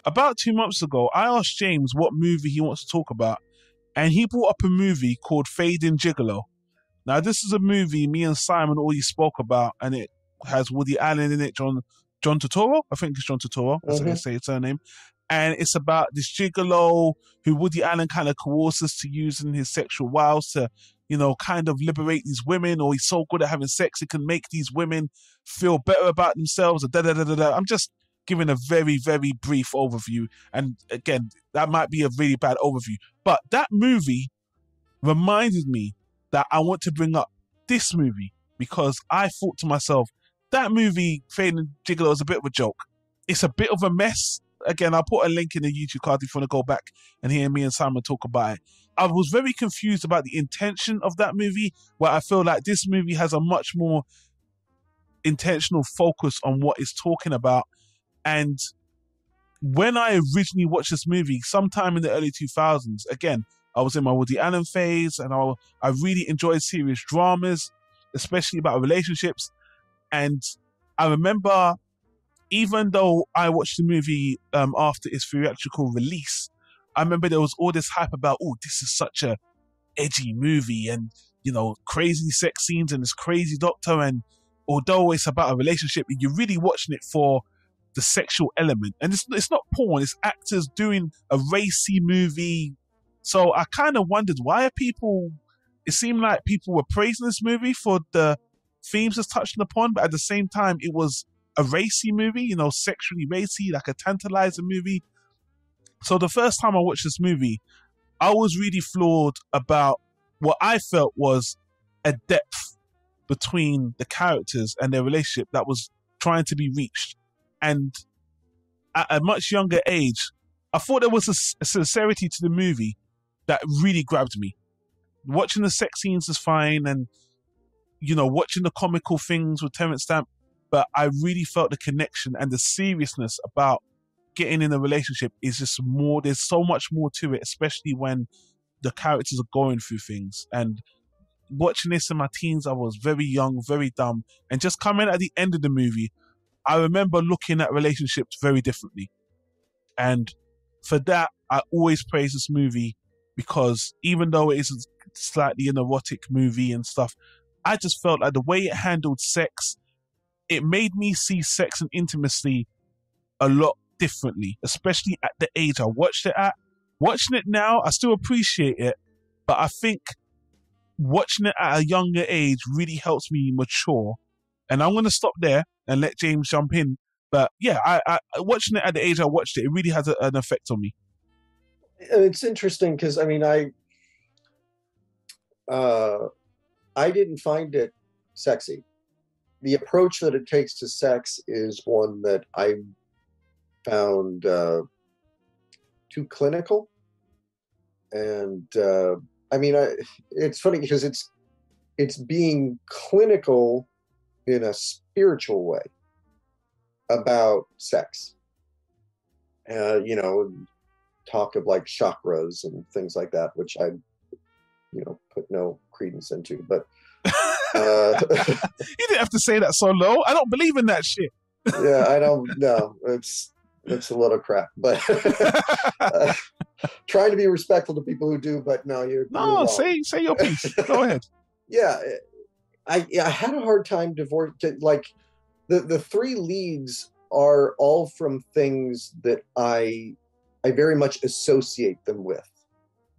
About 2 months ago, I asked James what movie he wants to talk about, and he brought up a movie called Fading Gigolo. Now, this is a movie me and Simon already spoke about, and it has Woody Allen in it, John Turturro. I think it's John Turturro, that's how you say his surname. And it's about this gigolo who Woody Allen kind of coerces to using his sexual wiles to, you know, kind of liberate these women, or he's so good at having sex, he can make these women feel better about themselves. I'm just giving a very, very brief overview. And again, that might be a really bad overview. But that movie reminded me that I want to bring up this movie because I thought to myself, that movie, Fading Gigolo, is a bit of a joke. It's a bit of a mess. Again, I'll put a link in the YouTube card if you want to go back and hear me and Simon talk about it. I was very confused about the intention of that movie, where I feel like this movie has a much more intentional focus on what it's talking about. And when I originally watched this movie, sometime in the early 2000s, again, I was in my Woody Allen phase, and I really enjoyed serious dramas, especially about relationships. And I remember, even though I watched the movie after its theatrical release, I remember there was all this hype about, oh, this is such a edgy movie, and, you know, crazy sex scenes and this crazy doctor. And although it's about a relationship, you're really watching it for the sexual element. And it's not porn, it's actors doing a racy movie. So I kind of wondered, why are people, it seemed like people were praising this movie for the themes it's touching upon, but at the same time, it was a racy movie, you know, sexually racy, like a tantalizing movie. So the first time I watched this movie, I was really floored about what I felt was a depth between the characters and their relationship that was trying to be reached. And at a much younger age, I thought there was a sincerity to the movie that really grabbed me. Watching the sex scenes is fine, and, you know, watching the comical things with Terrence Stamp, but I really felt the connection and the seriousness about getting in a relationship is just more, there's so much more to it, especially when the characters are going through things. And watching this in my teens, I was very young, very dumb, and just coming at the end of the movie, I remember looking at relationships very differently. And for that, I always praise this movie, because even though it is a slightly an erotic movie and stuff, I just felt like the way it handled sex, it made me see sex and intimacy a lot differently, especially at the age I watched it at. Watching it now, I still appreciate it, but I think watching it at a younger age really helps me mature. And I'm going to stop there and let James jump in. But yeah, I watching it at the age I watched it, it really has an effect on me. It's interesting because, I mean, I didn't find it sexy. The approach that it takes to sex is one that I found too clinical. And I mean, it's funny because it's being clinical in a spiritual way about sex. You know, talk of like chakras and things like that, which I, you know, put no credence into. But you didn't have to say that so low. I don't believe in that shit. Yeah, I don't know. It's a lot of crap. But trying to be respectful to people who do. But no, you're wrong. Say your piece. Go ahead. Yeah, I had a hard time like the three leads are all from things that I very much associate them with.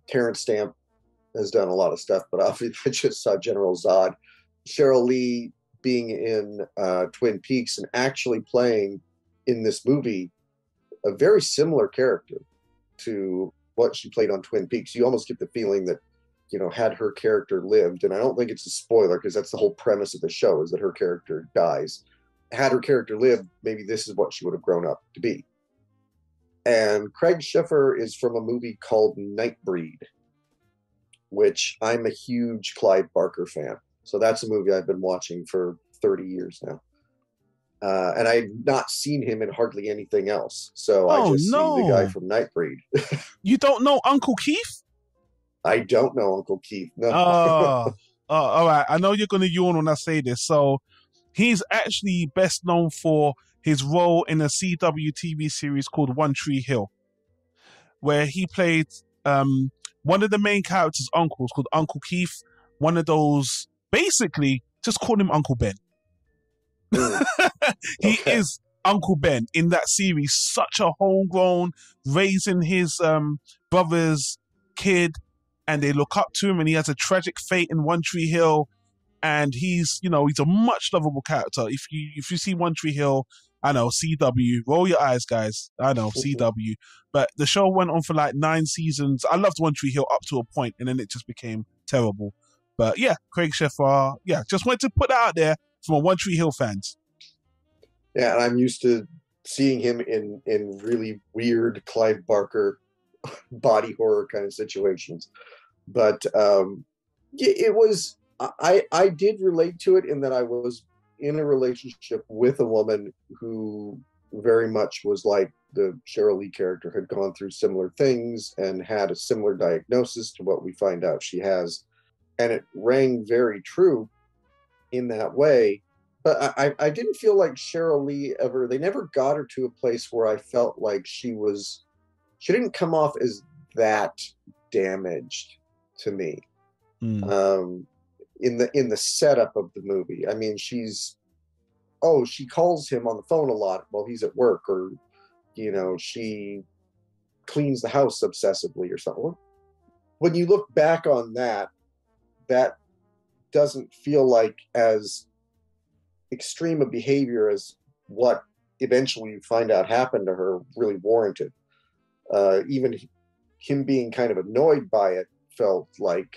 Terrence Stamp has done a lot of stuff, but obviously I just saw General Zod. Cheryl Lee being in Twin Peaks and actually playing in this movie a very similar character to what she played on Twin Peaks. You almost get the feeling that, you know, had her character lived, and I don't think it's a spoiler because that's the whole premise of the show, is that her character dies. Had her character lived, maybe this is what she would have grown up to be. And Craig Schiffer is from a movie called Nightbreed, which I'm a huge Clive Barker fan. So that's a movie I've been watching for 30 years now. And I've not seen him in hardly anything else. So I just see the guy from Nightbreed. You don't know Uncle Keith? I don't know Uncle Keith. No. All right. I know you're going to yawn when I say this. So he's actually best known for his role in a CW TV series called One Tree Hill, where he played one of the main characters' uncles called Uncle Keith. One of those, basically, just call him Uncle Ben. He is Uncle Ben in that series. Such a homegrown, raising his brother's kid, and they look up to him, and he has a tragic fate in One Tree Hill. And he's a much lovable character. If you see One Tree Hill, I know, CW, roll your eyes, guys. I know, CW. But the show went on for like 9 seasons. I loved One Tree Hill up to a point, and then it just became terrible. But yeah, Craig Sheffer, just wanted to put that out there for my One Tree Hill fans. Yeah, and I'm used to seeing him in really weird Clive Barker body horror kind of situations. But it was, I did relate to it in that I was in a relationship with a woman who very much was like the Cheryl Lee character, had gone through similar things and had a similar diagnosis to what we find out she has. And it rang very true in that way. But I didn't feel like Cheryl Lee they never got her to a place where I felt like she didn't come off as that damaged to me. In the setup of the movie. I mean, she calls him on the phone a lot while he's at work, or, she cleans the house obsessively or something. When you look back on that doesn't feel like as extreme a behavior as what eventually you find out happened to her really warranted. Even him being kind of annoyed by it felt like,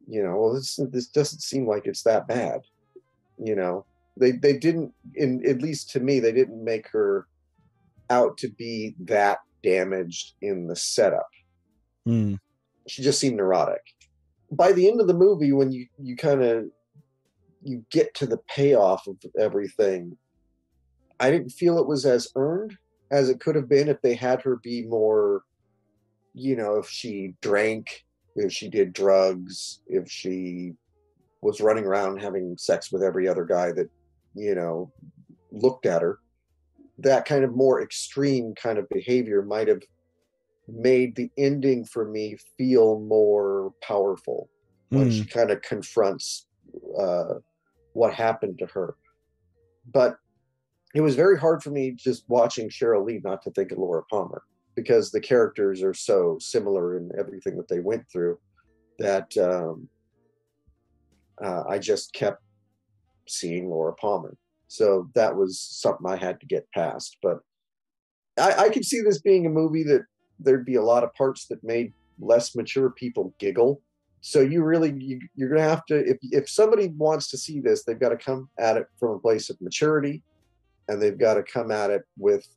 this doesn't seem like it's that bad. They didn't, at least to me, they didn't make her out to be that damaged in the setup. She just seemed neurotic. By the end of the movie, when you get to the payoff of everything, I didn't feel it was as earned as it could have been if they had her be more, if she drank, if she did drugs, if she was running around having sex with every other guy that, looked at her. That kind of more extreme kind of behavior might have made the ending for me feel more powerful when she kind of confronts what happened to her. But it was very hard for me just watching Cheryl Lee not to think of Laura Palmer, because the characters are so similar in everything that they went through that I just kept seeing Laura Palmer. So that was something I had to get past. But I could see this being a movie that there'd be a lot of parts that made less mature people giggle. So you're going to have to, if somebody wants to see this, they've got to come at it from a place of maturity, and they've got to come at it with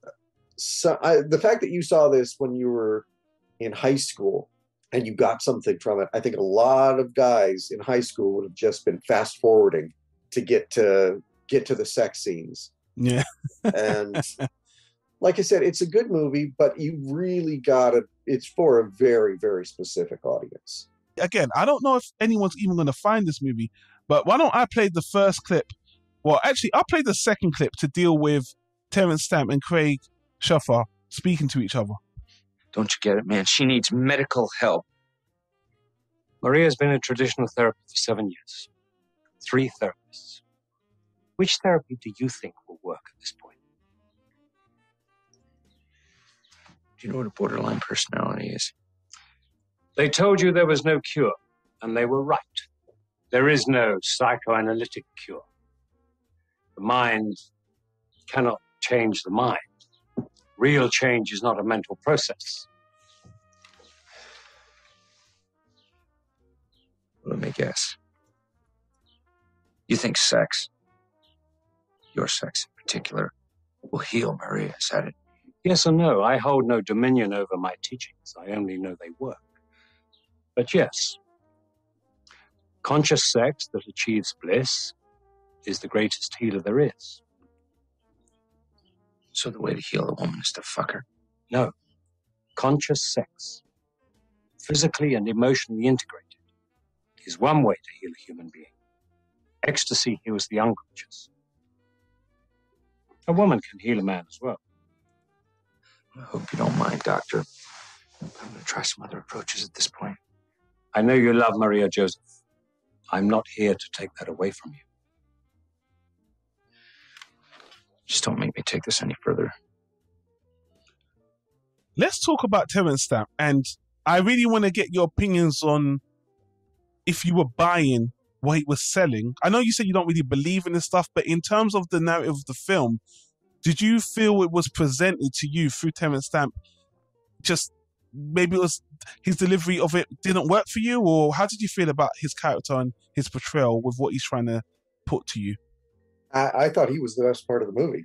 the fact that you saw this when you were in high school and you got something from it. I think a lot of guys in high school would have just been fast forwarding to get to the sex scenes. Yeah. And like I said, it's a good movie, but you really it's for a very, very specific audience. Again, I don't know if anyone's even going to find this movie, but why don't I play the first clip? Well, actually, I'll play the second clip to deal with Terrence Stamp and Craig Sheffer speaking to each other. Don't you get it, man? She needs medical help. Maria's been in traditional therapy for 7 years. 3 therapists. Which therapy do you think will work at this point? Do you know what a borderline personality is? They told you there was no cure, and they were right. There is no psychoanalytic cure. The mind cannot change the mind. Real change is not a mental process. Let me guess. You think sex, your sex in particular, will heal Maria, is that it? Yes and no. I hold no dominion over my teachings. I only know they work. But yes, conscious sex that achieves bliss is the greatest healer there is. So the way to heal a woman is to fuck her? No. Conscious sex, physically and emotionally integrated, is one way to heal a human being. Ecstasy heals the unconscious. A woman can heal a man as well. I hope you don't mind, Doctor. I'm going to try some other approaches at this point. I know you love Maria Joseph. I'm not here to take that away from you. Just don't make me take this any further. Let's talk about Terrence Stamp, and I really want to get your opinions on if you were buying what he was selling. I know you said you don't really believe in this stuff, but in terms of the narrative of the film, did you feel it was presented to you through Terrence Stamp? Just maybe it was his delivery of it didn't work for you, or how did you feel about his character and his portrayal with what he's trying to put to you? I thought he was the best part of the movie.